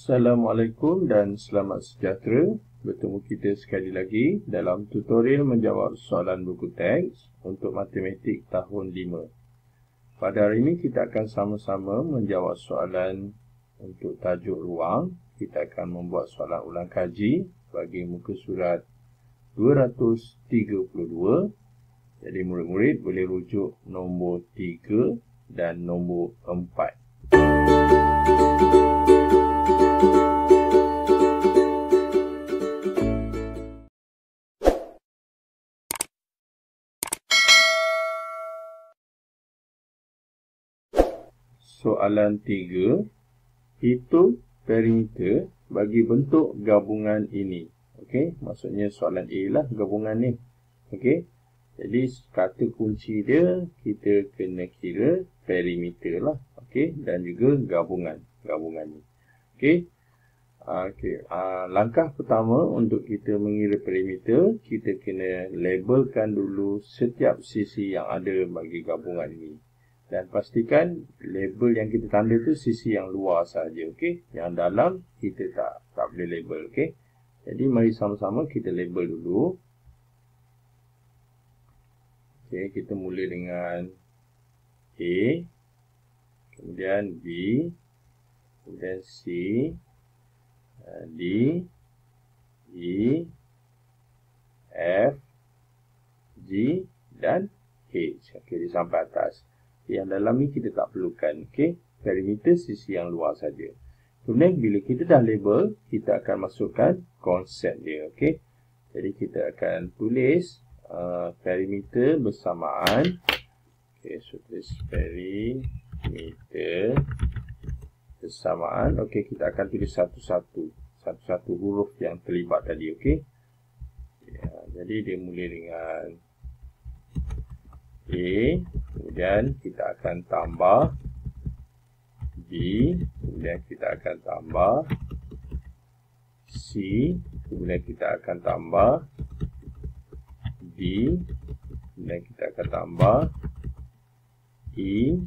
Assalamualaikum dan selamat sejahtera. Bertemu kita sekali lagi dalam tutorial menjawab soalan buku teks untuk matematik tahun 5. Pada hari ini kita akan sama-sama menjawab soalan untuk tajuk ruang. Kita akan membuat soalan ulang kaji bagi muka surat 232. Jadi murid-murid boleh rujuk nombor 3 dan nombor 4. Soalan 3, hitung perimeter bagi bentuk gabungan ini. Okey, maksudnya soalan A lah gabungan ni. Okey, jadi kata kunci dia kita kena kira perimeter lah. Okey, dan juga gabungan ni. Okey. Langkah pertama untuk kita mengira perimeter, kita kena labelkan dulu setiap sisi yang ada bagi gabungan ini. Dan pastikan label yang kita tanda tu sisi yang luar saja, okey. Yang dalam kita tak boleh label, okey. Jadi mari sama-sama kita label dulu. Okey, kita mula dengan A, kemudian B, kemudian C, D, E, F, G dan H. Okey, dia sampai atas. Yang dalam ni kita tak perlukan, okey. Perimeter sisi yang luar saja. Kemudian bila kita dah label, kita akan masukkan konsep dia, okey. Jadi kita akan tulis perimeter bersamaan. Okey, so tulis perimeter bersamaan. Okey, kita akan tulis satu-satu huruf yang terlibat tadi, okey. Ya, jadi dia mula dengan A, kemudian kita akan tambah B, kemudian kita akan tambah C, kemudian kita akan tambah D, kemudian kita akan tambah E,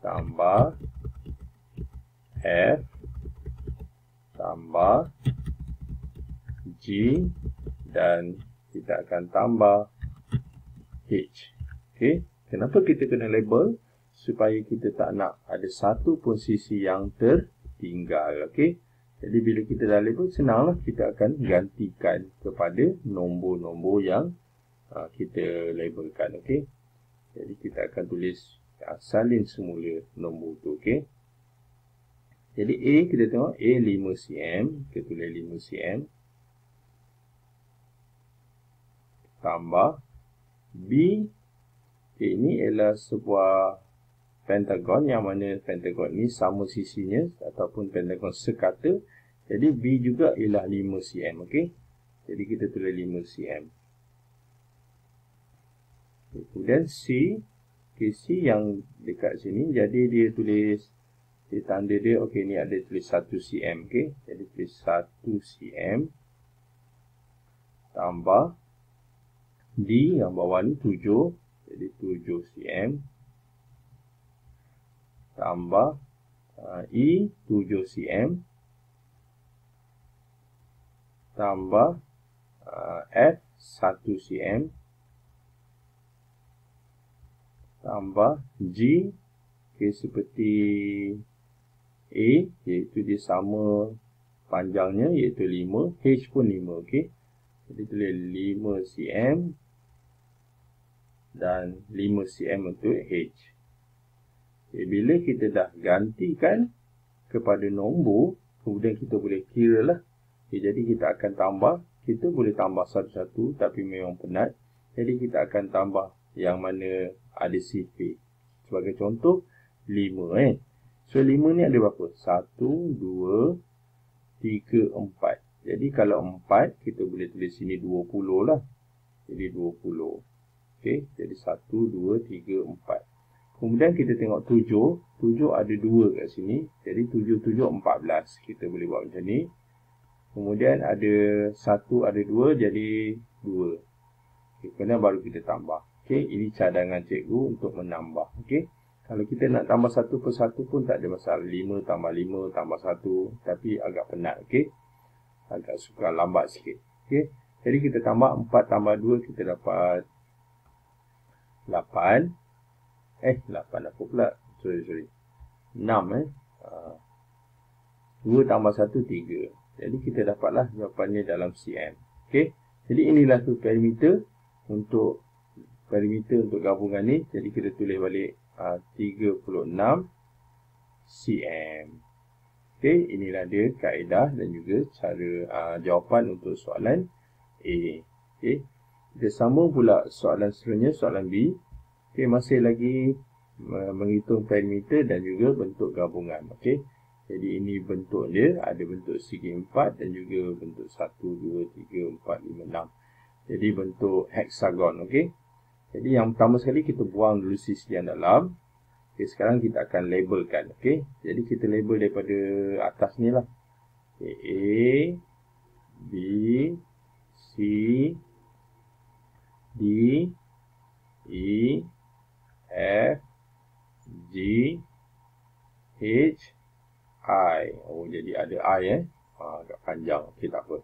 tambah F, tambah G, dan kita akan tambah H. Okey, kenapa kita kena label? Supaya kita tak nak ada satu pun sisi yang tertinggal. Okey, jadi bila kita dah label, senanglah kita akan gantikan kepada nombor-nombor yang kita labelkan. Okey, jadi kita akan tulis salin semula nombor tu. Okey, jadi A kita tengok A 5 cm, kita tulis 5 cm, tambah B, ini ialah sebuah pentagon yang mana pentagon ni sama sisinya ataupun pentagon sekata. Jadi B juga ialah 5 cm, okey. Jadi kita tulis 5 cm. Kemudian C, okay, C yang dekat sini, jadi dia tulis, dia tanda dia, okey, ni ada tulis 1 cm, okey. Jadi tulis 1 cm tambah D yang bawah ni 7, jadi 7 cm tambah E 7 cm tambah F 1 cm tambah G, okay, seperti A, iaitu dia sama panjangnya iaitu 5, H pun 5, okey. Jadi tulis 5 cm dan 5 cm untuk H. Okay, bila kita dah gantikan kepada nombor, kemudian kita boleh kira lah. Okay, jadi kita akan tambah, kita boleh tambah satu-satu tapi memang penat. Jadi kita akan tambah yang mana ada sifir. Sebagai contoh, 5 kan. So 5 ni ada berapa? 1, 2, 3, 4. Jadi kalau 4, kita boleh tulis sini 20 lah. Jadi 20. Okey, jadi 1, 2, 3, 4. Kemudian kita tengok 7. 7 ada 2 kat sini. Jadi 7, 7, 14. Kita boleh buat macam ni. Kemudian ada 1, ada 2, jadi 2. Okey, kemudian baru kita tambah. Okey, ini cadangan cikgu untuk menambah. Okey, Kalau kita nak tambah satu persatu pun tak ada masalah. 5 tambah 5 tambah 1. Tapi agak penat. Okey. Agak suka lambat sikit. Okey. Jadi kita tambah 4 tambah 2. Kita dapat 8. 8 apa pula? Sorry. 6 2 tambah 1, 3. Jadi kita dapatlah jawapannya dalam cm. Okey. Jadi inilah tu perimeter untuk gabungan ni. Jadi kita tulis balik 36 cm. Okey, inilah dia kaedah dan juga cara jawapan untuk soalan A. Okey. Kita sambung pula soalan seterusnya, soalan B. Okey, masih lagi menghitung perimeter dan juga bentuk gabungan. Okey. Jadi ini bentuk dia, ada bentuk segi 4 dan juga bentuk 1, 2, 3, 4, 5, 6. Jadi bentuk hexagon, okey. Jadi yang pertama sekali kita buang dulu sisi yang dalam. Okey, sekarang kita akan labelkan, okey. Jadi kita label daripada atas ni lah. Okay, A, B, C, D, E, F, G, H, I. Oh, jadi ada I agak panjang. Okey, tak apa.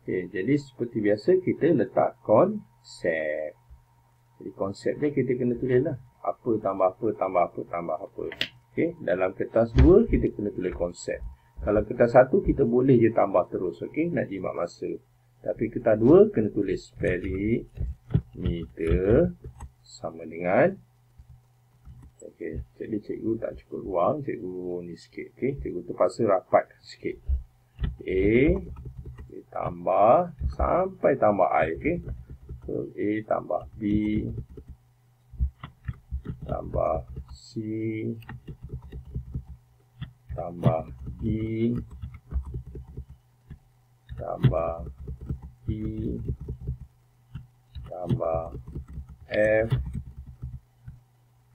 Okey, jadi seperti biasa kita letak konsep. Jadi konsep dia kita kena tulis lah. Apa tambah apa tambah apa tambah apa. Okey, dalam kertas 2 kita kena tulis konsep. Kalau kertas 1 kita boleh je tambah terus. Okey, nak jimat masa. Tapi kertas 2 kena tulis perimeter sama dengan. Okey, jadi cikgu tak cukup ruang, cikgu ni sikit. Okey, cikgu terpaksa rapatkan sikit. A tambah sampai tambah I. Okey, so A tambah B tambah C tambah D tambah E tambah F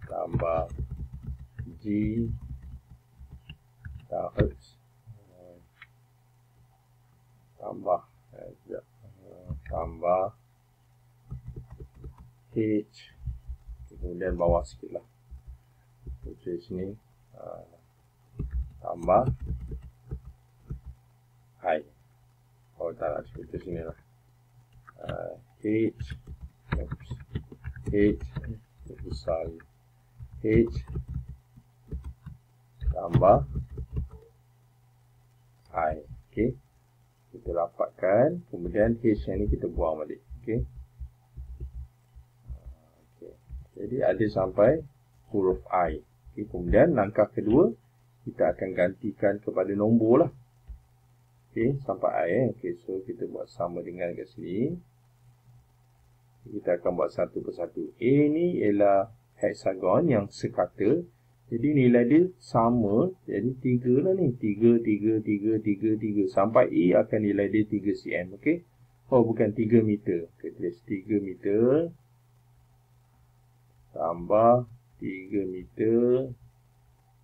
tambah G tambah H, kemudian bawah sikit lah tulis sini, tambah I. Oh tak nak tulis sini lah, H besar, H tambah I. Okey, kita rapatkan, kemudian H yang ni kita buang balik. Okey. Jadi ada sampai huruf I. Okey, kemudian langkah kedua kita akan gantikan kepada nombor lah. Okey, sampai I. Okey, so kita buat sama dengan kat sini. Kita akan buat satu persatu. A ni ialah hexagon yang sekata. Jadi nilai dia sama. Jadi 3 lah ni. 3, 3, 3, 3, 3. Sampai E akan nilai dia 3 cm. Okey. Oh, bukan 3 meter. Kita tulis 3 meter. Tambah 3 meter.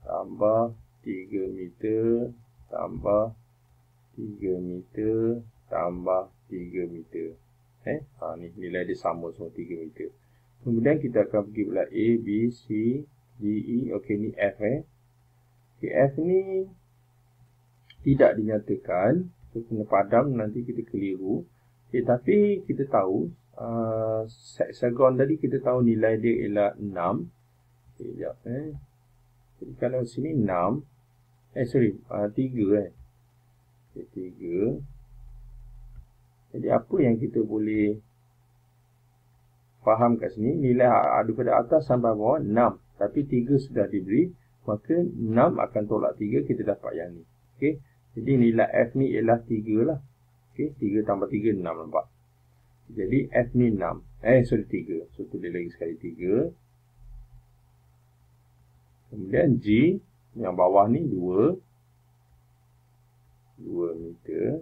Tambah 3 meter. Tambah 3 meter. Tambah 3 meter. Ni nilai dia sama semua 3 meter. Kemudian kita akan pergi pula A, B, C, D, E. Okey, ni F. Okay, F ni tidak dinyatakan. So, kena padam, nanti kita keliru. Okay, tapi kita tahu hexagon tadi kita tahu nilai dia ialah 6. Okay, sekejap. Jadi kalau sini 6. 3. Okay, 3. Jadi apa yang kita boleh faham kat sini, nilai daripada atas sampai bawah 6. Tapi 3 sudah diberi, maka 6 akan tolak 3, kita dapat yang ni. Okey. Jadi nilai F ni ialah 3 lah. Okey, 3 tambah 3, 6 nampak. Jadi F ni 6. 3. So tulis lagi sekali 3. Kemudian G, yang bawah ni 2. 2 meter.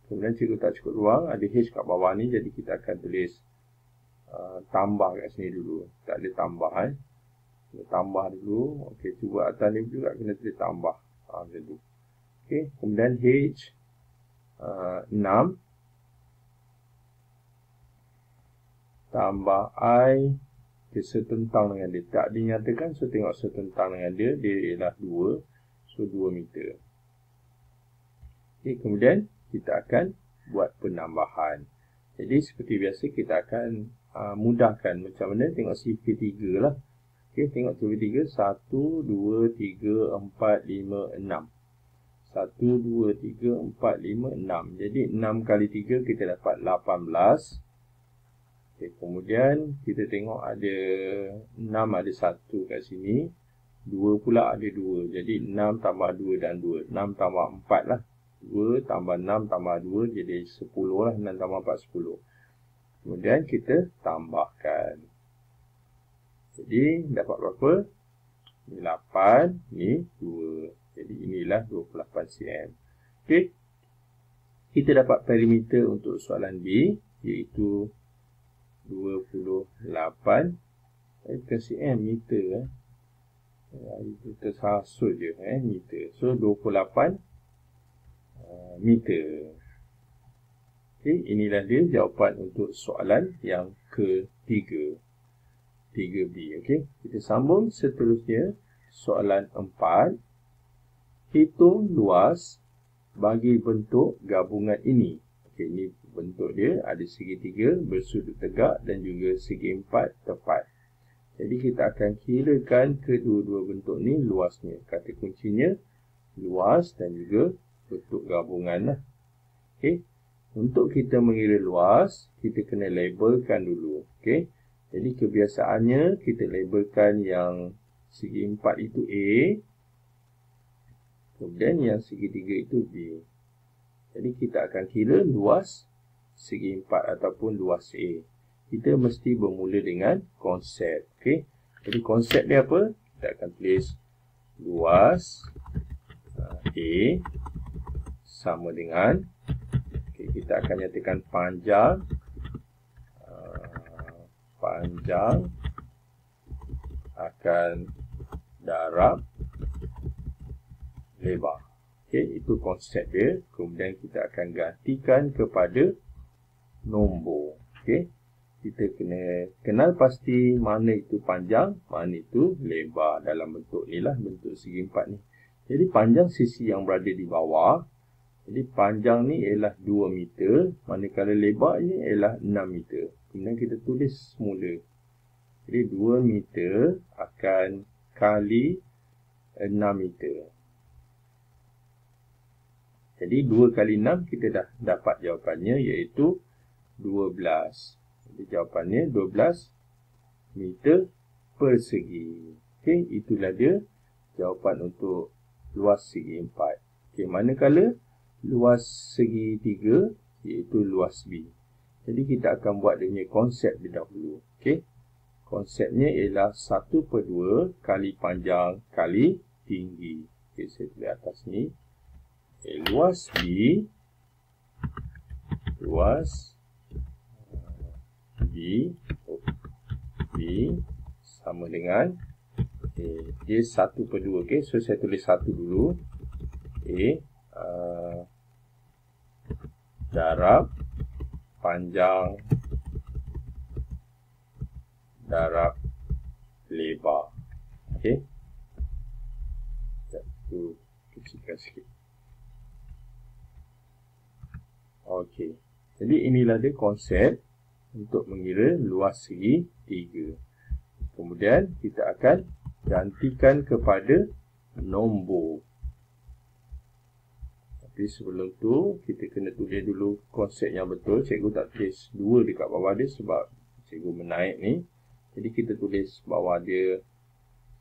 Kemudian cikgu tak cukup ruang, ada H kat bawah ni, jadi kita akan tulis tambah kat sini dulu. Tak ada tambah Kita tambah dulu. Okey, cuba atas ni juga kena tulis tambah. Macam tu. Okey, kemudian H 6 tambah I Okay, setentang dengan dia. Tak dinyatakan, so tengok setentang dengan dia. Dia ialah 2. So, 2 meter. Okay, kemudian kita akan buat penambahan. Jadi, seperti biasa kita akan mudahkan. Macam mana? Tengok sifar 3 lah. Okay, tengok sifar 3. 1, 2, 3, 4, 5, 6. 1, 2, 3, 4, 5, 6. Jadi, 6 kali 3 kita dapat 18. Okay, kemudian kita tengok ada 6 ada 1 kat sini. 2 pula ada 2. Jadi 6 tambah 2 dan 2. 6 tambah 4 lah. 2 tambah 6 tambah 2 jadi 10 lah. 6 tambah 4, 10. Kemudian kita tambahkan. Jadi dapat berapa? Ini 8. Ini 2. Jadi inilah 28 cm. Okay. Kita dapat perimeter untuk soalan B. Iaitu 28 bukan cm, meter itu tersasul je meter. So 28 meter. Okay, inilah dia jawapan untuk soalan yang ketiga, 3B. Okay, kita sambung seterusnya. Soalan 4. Hitung luas bagi bentuk gabungan ini. Okay, ini bentuk dia ada segitiga bersudut tegak dan juga segi empat tepat. Jadi kita akan kirakan kedua-dua bentuk ni luasnya. Kata kuncinya luas dan juga bentuk gabungan lah. Okay. Untuk kita mengira luas, kita kena labelkan dulu. Okay. Jadi kebiasaannya kita labelkan yang segi empat itu A. Kemudian yang segitiga itu B. Jadi kita akan kira luas segi empat ataupun luas A. Kita mesti bermula dengan konsep. Okay. Jadi konsep dia apa? Kita akan tulis luas A sama dengan, okay, kita akan nyatakan panjang akan darab lebar. Okay, itu konsep dia. Kemudian kita akan gantikan kepada nombor. Okay, kita kena kenal pasti mana itu panjang, mana itu lebar dalam bentuk ni lah, bentuk segi empat ni. Jadi panjang sisi yang berada di bawah. Jadi panjang ni ialah 2 meter, manakala lebar ni ialah 6 meter. Kemudian kita tulis semula. Jadi 2 meter akan kali 6 meter. Jadi 2 kali 6 kita dah dapat jawapannya iaitu 12. Jadi jawapannya 12 meter persegi. Okey, itulah dia jawapan untuk luas segi 4. Okey, manakala luas segi 3 iaitu luas B. Jadi kita akan buat dia punya konsep dahulu. Okey. Konsepnya ialah 1/2 kali panjang kali tinggi. Okey, saya tulis atas ni. Okay, luas B sama dengan dia 1/2. Okay, so saya tulis 1 dulu. Okay, darab panjang darab lebar. Okay, satu kecilkan sikit. Okey. Jadi inilah dia konsep untuk mengira luas segi 3. Kemudian kita akan gantikan kepada nombor. Tapi sebelum tu kita kena tulis dulu konsep yang betul. Cikgu tak tulis 2 dekat bawah dia sebab cikgu menaik ni. Jadi kita tulis bawah dia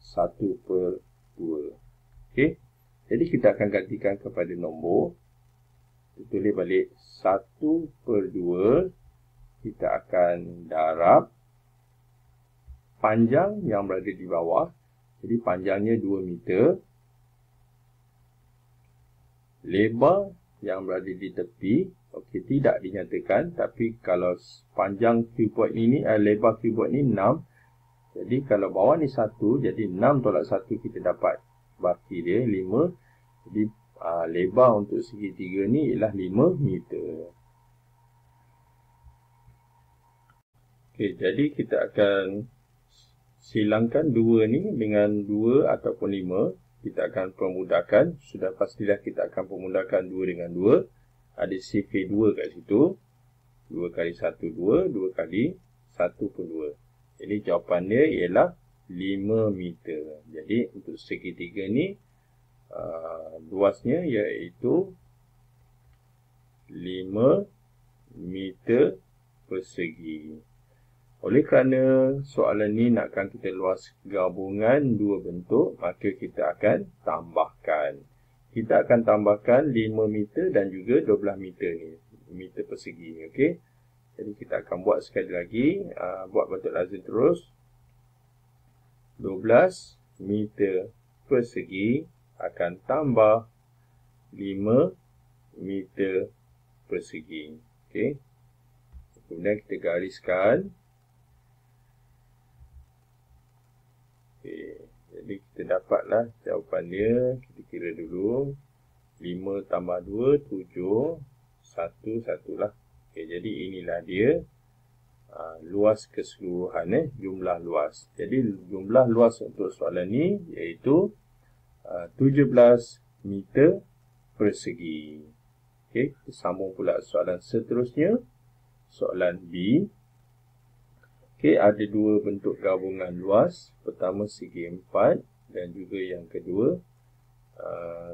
1/2. Okey. Jadi kita akan gantikan kepada nombor. Kita tulis balik 1/2. Kita akan darab panjang yang berada di bawah. Jadi panjangnya 2 meter. Lebar yang berada di tepi. Okey, tidak dinyatakan. Tapi kalau panjang cuboid ini, lebar cuboid ini 6. Jadi kalau bawah ni 1, jadi 6 tolak 1 kita dapat baki dia 5. Jadi lebar untuk segitiga ni ialah 5 meter. Okey, jadi kita akan silangkan 2 ni dengan 2 ataupun 5. Kita akan permudahkan. Sudah pastilah kita akan permudahkan 2 dengan 2. Ada sifir 2 kat situ. 2 kali 1, 2. 2 kali 1 pun 2. Jadi jawapan dia ialah 5 meter. Jadi untuk segitiga ni luasnya iaitu 5 meter persegi. Oleh kerana soalan ni nakkan kita luas gabungan dua bentuk, maka kita akan tambahkan. Kita akan tambahkan 5 meter dan juga 12 meter ni, meter persegi. Okey. Jadi kita akan buat sekali lagi, buat bentuk lazim terus. 12 meter persegi akan tambah 5 meter persegi. Okey. Kemudian kita gariskan. Okay. Jadi kita dapatlah jawapan dia. Kita kira dulu. 5 tambah 2, 7. 1, 1 lah. Okay, jadi inilah dia luas keseluruhan, jumlah luas. Jadi jumlah luas untuk soalan ni iaitu 17 meter persegi. Okay, kita sambung pula soalan seterusnya. Soalan B. Okey, ada dua bentuk gabungan luas. Pertama segi 4 dan juga yang kedua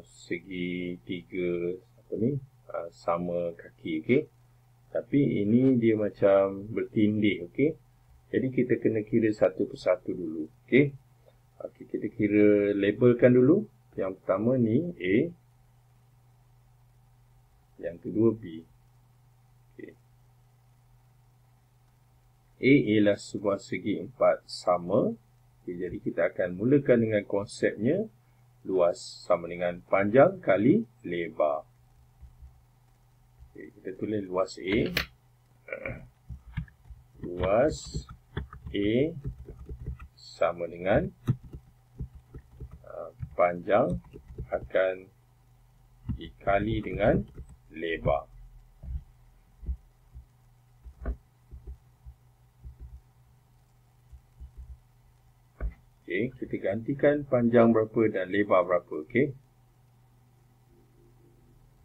segi 3 sama kaki. Okey. Tapi ini dia macam bertindih. Okey. Jadi kita kena kira satu persatu dulu. Okey. Okey, kita kira labelkan dulu. Yang pertama ni A. Yang kedua B. A ialah sebuah segi 4 sama. Okay, jadi kita akan mulakan dengan konsepnya. Luas sama dengan panjang kali lebar. Okay, kita tulis luas A. Luas A sama dengan panjang akan dikali dengan lebar. Okay, kita gantikan panjang berapa dan lebar berapa. Okay.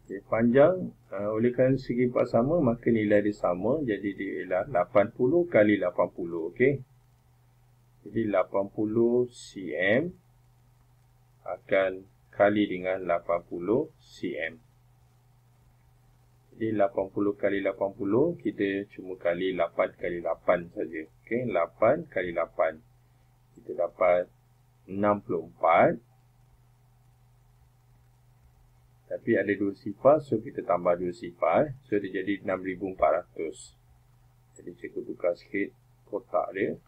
Okay, panjang, oleh kerana segi 4 sama, maka nilai dia sama. Jadi dia ialah 80 kali 80. Okay. Jadi 80 cm akan kali dengan 80 cm. Jadi 80 kali 80, kita cuma kali 8 kali 8 saja. Okay, 8 kali 8. Kita dapat 64. Tapi ada 2 sifar, so kita tambah 2 sifar. So dia jadi 6400. Jadi cikgu tukar sikit kotak dia.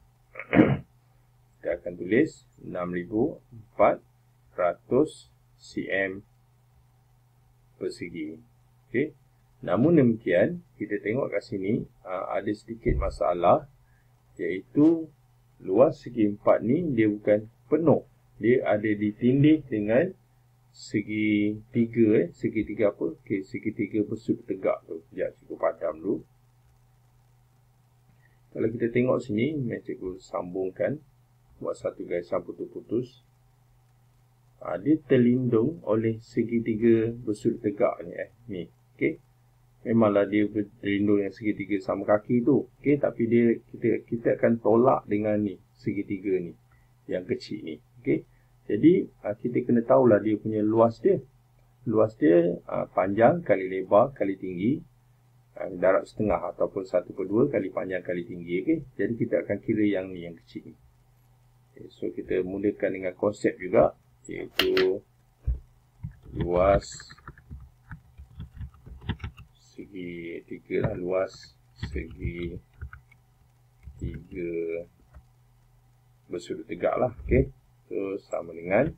Kita akan tulis 6400 cm persegi. Okay. Namun demikian, kita tengok kat sini ada sedikit masalah, iaitu luas segi 4 ni dia bukan penuh. Dia ada ditindih dengan segi 3. Segi 3 apa? Okay, segi 3 bersudut tegak tu. Sekejap cikgu padam dulu. Kalau kita tengok sini, cikgu sambungkan. Buat satu garisan putus-putus. Dia terlindung oleh segi 3 bersudut tegak ni. Ni. Okay. Memanglah dia berlindung dengan segi 3 sama kaki tu. Okay, tapi kita akan tolak dengan ni, segi 3 ni, yang kecil ni. Okay. Jadi kita kena tahulah dia punya luas dia. Luas dia panjang kali lebar kali tinggi, darab setengah ataupun 1/2 kali panjang kali tinggi. Okay. Jadi kita akan kira yang ni, yang kecil ni. Okay, so kita mulakan dengan konsep juga, iaitu luas segi 3 lah, luas segi 3 bersudut tegak lah. Okay. So sama dengan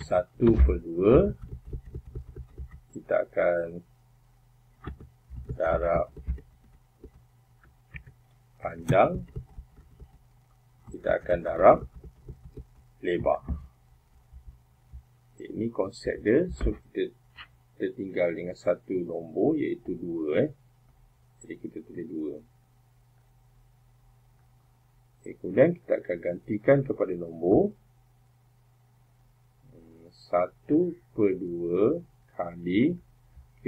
1/2. Kita akan darab panjang, kita akan darab lebar. Ini konsep dia. So kita tinggal dengan satu nombor, iaitu 2. Jadi kita tulis 2. kemudian kita akan gantikan kepada nombor 1/2 kali.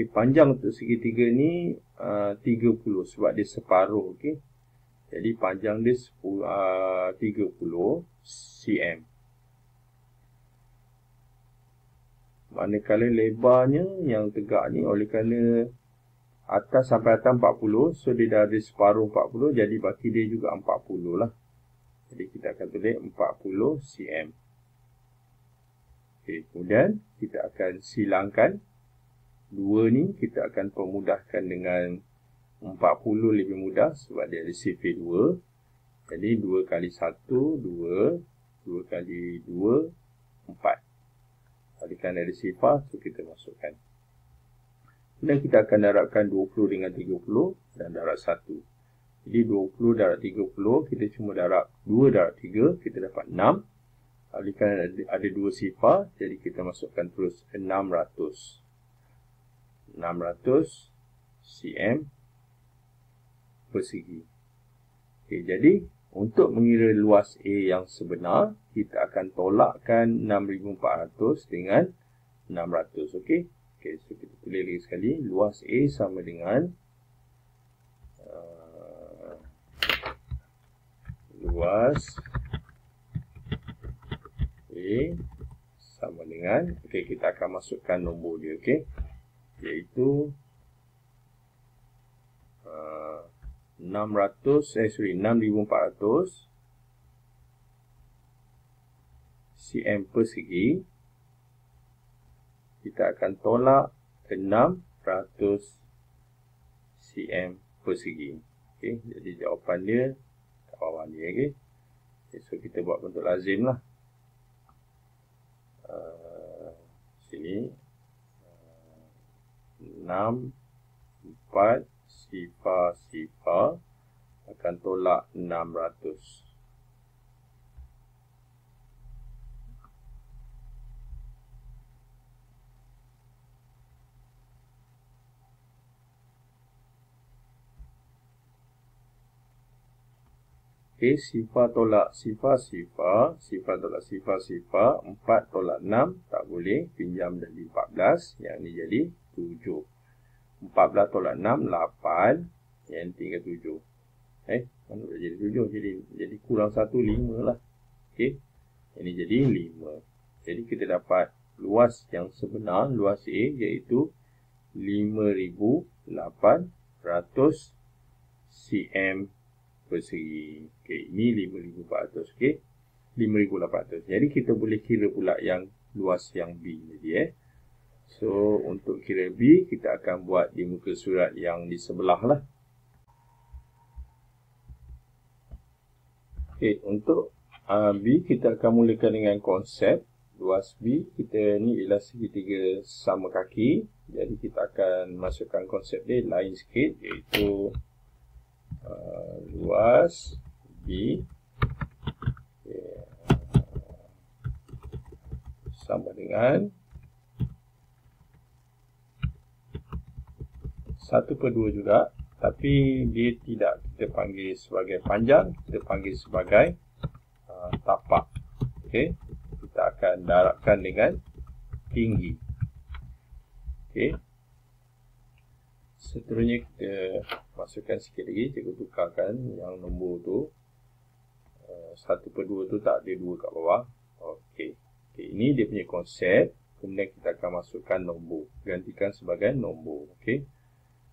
Panjang untuk segitiga ni 30 sebab dia separuh. Jadi panjang dia 30 cm. Manakala lebarnya yang tegak ni oleh kerana atas sampai atas 40, so dia dah ada separuh 40, jadi baki dia juga 40 lah. Jadi kita akan tulis 40 cm. Kemudian kita akan silangkan 2 ni, kita akan permudahkan dengan 40 lebih mudah sebab dia ada sifir 2. Jadi 2 kali 1, 2. 2 kali 2, 4. Oleh kerana ada sifar, so kita masukkan. Dan kita akan darabkan 20 dengan 30 dan darab 1. Jadi 20 darab 30, kita cuma darab 2 darab 3, kita dapat 6. Oleh kerana ada 2 sifar, jadi kita masukkan terus 600 cm persegi. Jadi untuk mengira luas A yang sebenar, kita akan tolakkan 6400 dengan 600. So kita tulis lagi sekali. Luas A sama dengan luas A sama dengan, kita akan masukkan nombor dia, iaitu 6400 cm persegi. Kita akan tolak 600 cm persegi. Jadi jawapan dia kat bawah ni. So kita buat bentuk lazim lah. Sini 6, 4, sifar akan tolak 600. Sifar tolak sifar, sifar tolak sifar, 4 tolak 6, tak boleh, pinjam jadi 14, yang ni jadi 7. 14 tolak 6, 8, yang tinggal 7. Mana boleh jadi 7? Jadi kurang 1, 5 lah. Ini jadi 5. Jadi kita dapat luas yang sebenar, luas A, iaitu 5800 cm persegi. Ini 5400. 5800. Jadi kita boleh kira pula yang luas yang B tadi. So untuk kira B, kita akan buat di muka surat yang di sebelah lah. Untuk B, kita akan mulakan dengan konsep luas B. Kita ni ialah segitiga sama kaki. Jadi kita akan masukkan konsep dia lain sikit, iaitu luas B sama dengan 1/2 juga, tapi dia tidak kita panggil sebagai panjang, kita panggil sebagai tapak. Kita akan darabkan dengan tinggi. Seterusnya kita masukkan sikit lagi, cikgu tukarkan yang nombor tu. 1/2 tu tak ada 2 kat bawah. Ini dia punya konsep. Kemudian kita akan masukkan nombor, gantikan sebagai nombor.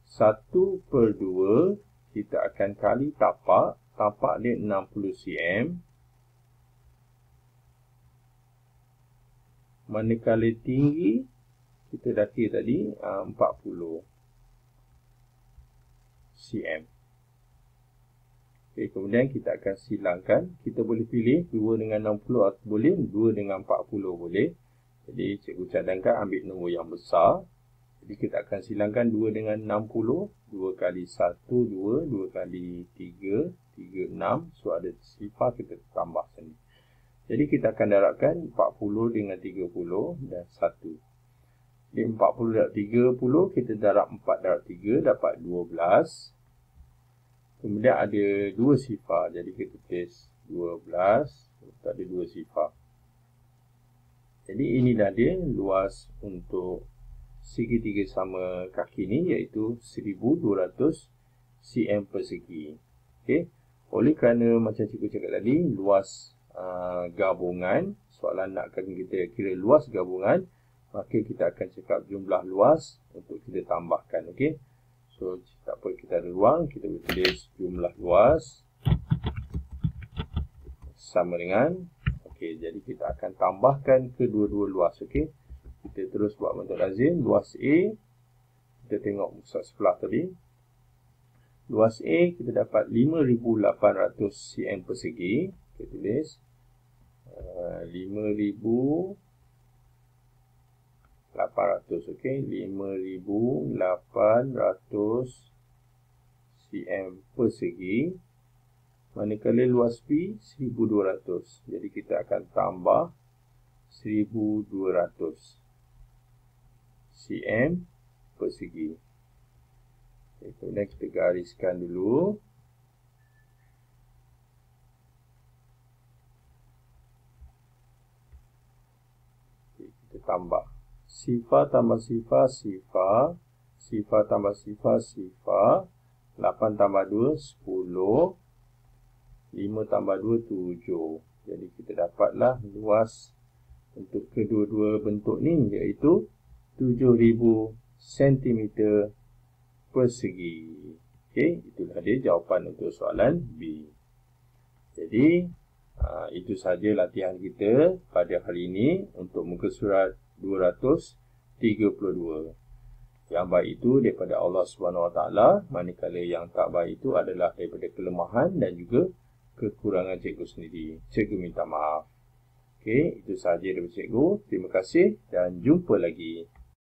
1/2 kita akan kali tapak. Tapak dia 60 cm. Manakala tinggi, kita dah kira tadi 40 cm. Kemudian kita akan silangkan. Kita boleh pilih 2 dengan 60 atau boleh 2 dengan 40 boleh. Jadi cikgu cadangkan ambil nombor yang besar. Jadi kita akan silangkan 2 dengan 60. 2 kali 1, 2. 2 kali 3, 3, 6. So ada sifar, kita tambah sini. Jadi kita akan darabkan 40 dengan 30 dan 1. Jadi 40 darab 30, kita darab 4 darab 3, dapat 12. Kemudian ada 2 sifar, jadi kita tulis 12, tak ada 2 sifar. Jadi inilah dia luas untuk segitiga sama kaki ni, iaitu 1200 cm persegi. Okey. Oleh kerana macam cikgu cakap tadi, luas gabungan, soalan nakkan kita kira luas gabungan, maka kita akan cakap jumlah luas untuk kita tambahkan. Okey. So tak apa, kita ada ruang, kita boleh tulis jumlah luas sama dengan, okey, jadi kita akan tambahkan kedua-dua luas. Okey. Kita terus buat bentuk lazim. Luas A, kita tengok pusat sebelah tadi. Luas A kita dapat 5,800 cm persegi. Kita tulis 5,800. Okey, 5,800 cm persegi. Manakala luas B 1,200. Jadi kita akan tambah 1,200 cm persegi. Okay, kemudian kita gariskan dulu. Okay, kita tambah sifar tambah sifar, sifar. Sifar tambah sifar, sifar. 8 tambah 2, 10. 5 tambah 2, 7. Jadi kita dapatlah luas untuk kedua-dua bentuk ni, iaitu 7,000 cm persegi. Okey, itulah dia jawapan untuk soalan B. Jadi, itu sahaja latihan kita pada hari ini untuk muka surat 232. Yang baik itu daripada Allah SWT, manakala yang tak baik itu adalah daripada kelemahan dan juga kekurangan cikgu sendiri. Cikgu minta maaf. Okey, itu sahaja daripada cikgu. Terima kasih dan jumpa lagi.